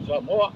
Samoa.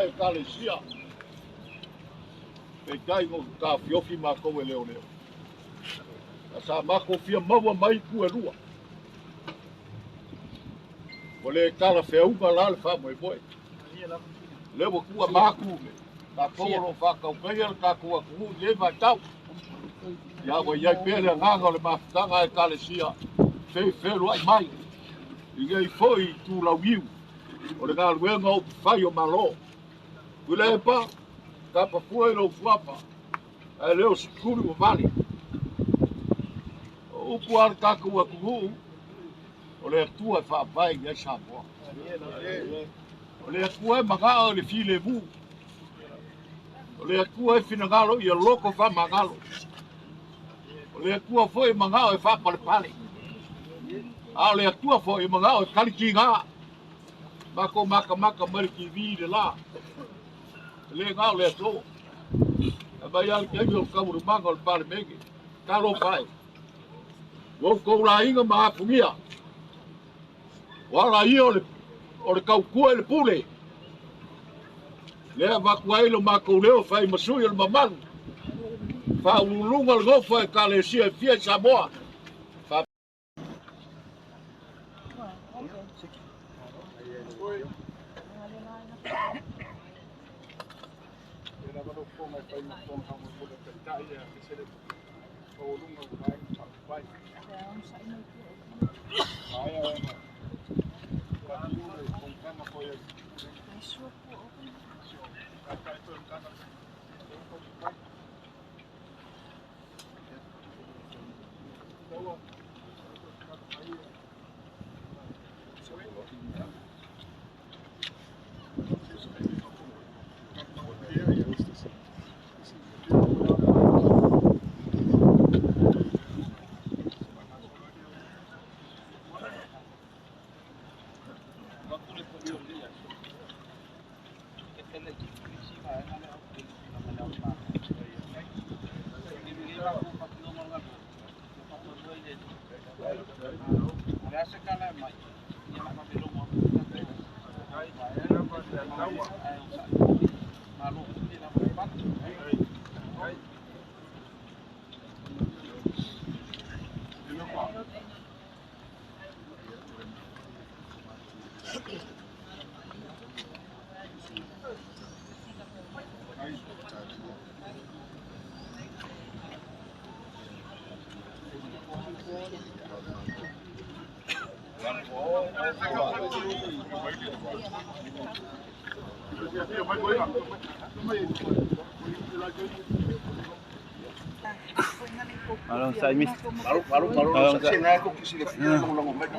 Ekalesia. Peitai ngo ka fiofi ma ko leo leo. Sa ma ko fia mawa mai ku rua. Ole kala feu ka la fa mo boy. Lewo ku ma ku. Ka ko ro fa ka pe ka ku ye va tau. Ya wo ye pele nganga le ma tanga Ekalesia. Faifeau ai mai. Ia foi tu la wiu. Ole ka wenga o fai o malo. Kule pa ka pa foi lo fapa. Ai leo skulu o vale. O puar ka ku ku. Ole tu fa vai ia Samoa. Ole tu maga o le file bu. O le kua e finagalo ia loko fa magalo. O le kua foi mangao e fa pale. A le kua foi mangao e kalikinga. Mako maka mariki vide la. Le ngao le so. Ba ia ke yo ka uru manga o pale mege. Kalo fai. Wo ko la inga ma fungia. Wala ia o le kau kua le pule. Lea vakuailo mako leo fai masui le mamalu. Fa ulunga le gofa Ekalesia e fia Samoa. Fa Malong sa mis. Malong sa sina ko kisi le fia long mai.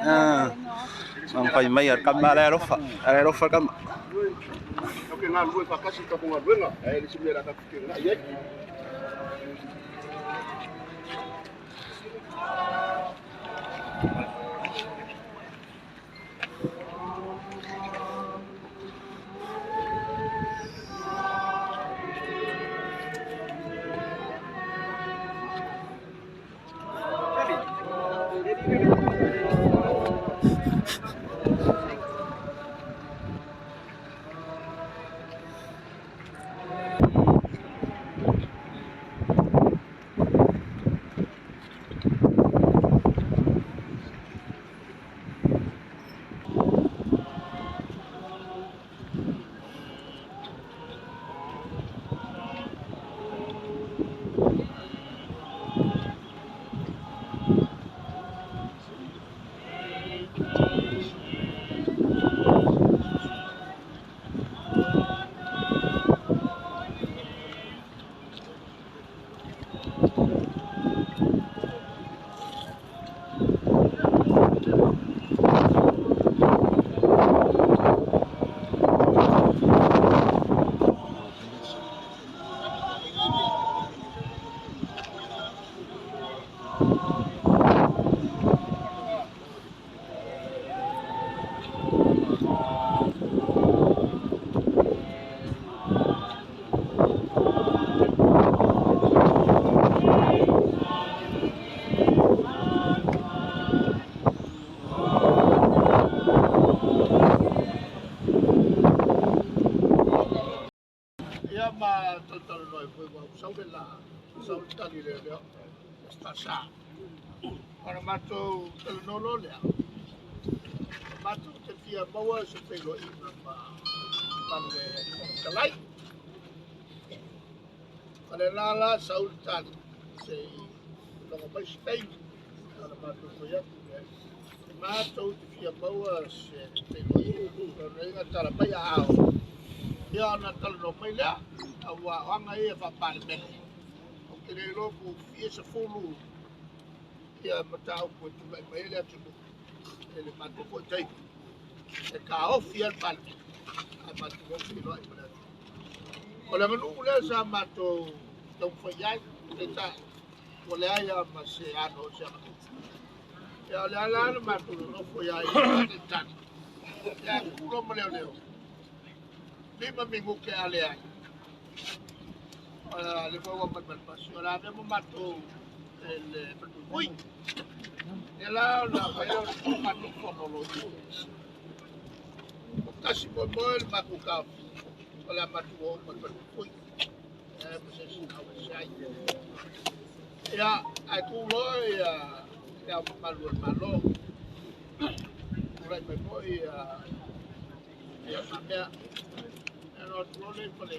Ang pai mai ar kamala rofa kam. Oke nga lu pa kasi ka ko nga ay si mera ka fikir na ye. Sau de la sau tali le le sta sa para mato no lo le mato te fia bawa se te lo ina pa le kalai ale la sau tali se lo mai stay para mato ko ya mato te fia bawa se te lo ina lo ina tala pa ya ao ya na tala no mai le awa anga e fa pa le o ke le lo ku fie se fulu ia matau ko tu mai le tu ele mato ko tai e ka o fie pa a mato ko fie lo ai Oleh menunggu sama tu fayai kita oleh ayam masih anu siapa. Ya oleh ala matu no fayai kita. Ya kurang meleleh. Lima minggu ke alih. Lima waktu berpas. Oleh ada mematu Ui, ela la veo matu Fono. Kasi mo matu ka. Wala matu o ui. Proses awasay. Ya, aku lo ya malu. Mulai mo ya sampai ano tuloy pala.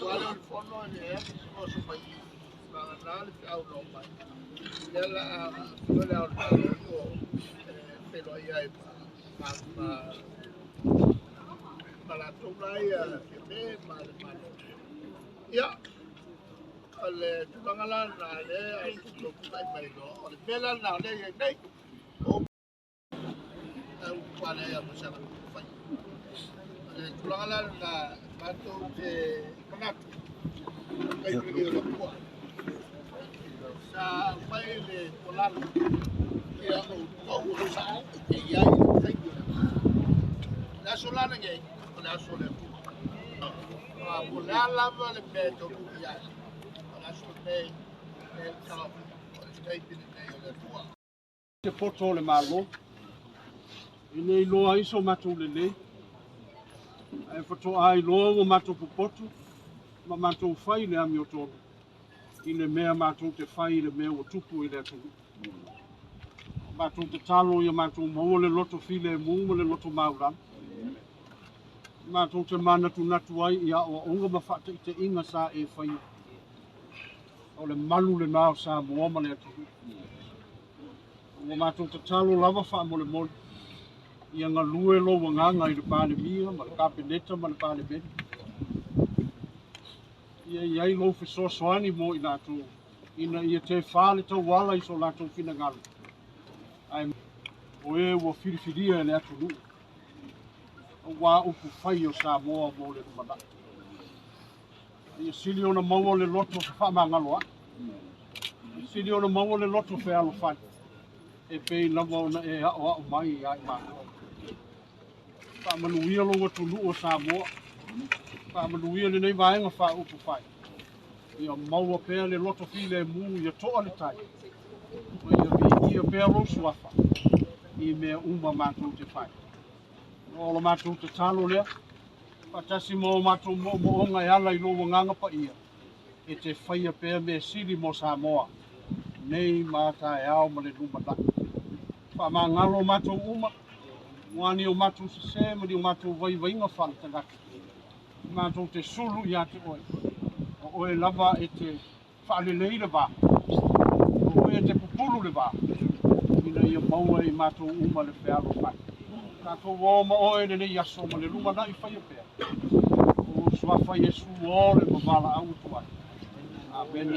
Wala Fono niya mo sumay. Banganal au no pa. Ela pero aí para tulai que mal ya ale tulangalan ale ai tu kai mai no ale pela na ale nei o pale ya musala fai ale tulangalan na batu manat kai pergi lo kuat sa mai le polar ya o sa ya kai la solana ngai la solana la lava le peto ya la solana el cao stai bine le tua te poto le malo ine loa iso matu le ai foto ai loa matu poto ma matu fai le ami oto ine mea matu te fai le mea o tupu i le tu matu te talo ia matu mo le loto file mo le loto maura matu te mana tu natu ai ia o onga mafata te inga sa e fai o le malu le nao sa mo ma le tu o matu te talo lava fa mo le mo ia nga lue lo wanga i le pale mia ma le kapineta ma le pale bed ia lo fi so soani mo ina tu ina ia te fale to wala i so la tu fina ngal ai o e wo filifilia le atu o wa upu fai o Samoa mo le mana ia sili ona mau le loto fa mangalo sili ona mau le loto fe alo fa e pe lava ona e o mai ai ma fa manuia lo Taunu'u o Samoa fa manuia le nei vaenga fa upu fai ia mau pe le loto file mu ia to ale tai ia pe ro suafa i me uma matu te fai o lo matu te talo lea patasi mo matu mo onga ala i lo nganga pa ia e te fai pe me sili mo Samoa nei mata e ao ma le lumata fa mangalo matu uma wani o matu se mo di matu vai vai nga fa tanga matu te sulu ia te o e lava e te fa le le ba o e te pupulu le ba ina ia maua i matu uma le pe alo fa ka to wo mo o e le ia so mo le lumata i fai pe o sua fai Yesu o le mala au tua amen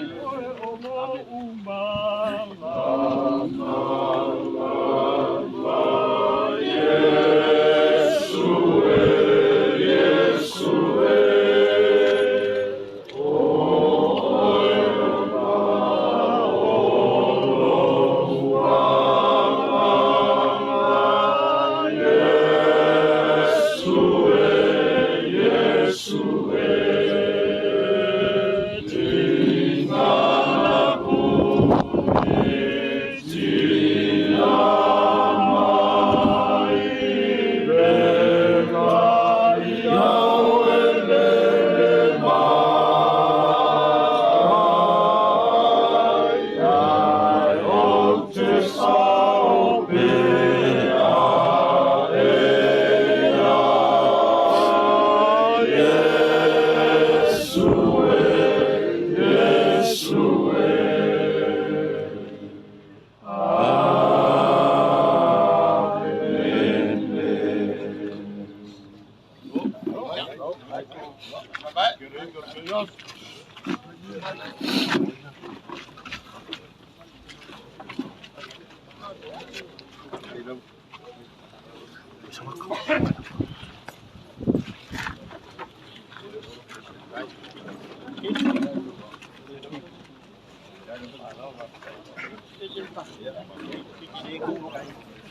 Thank you.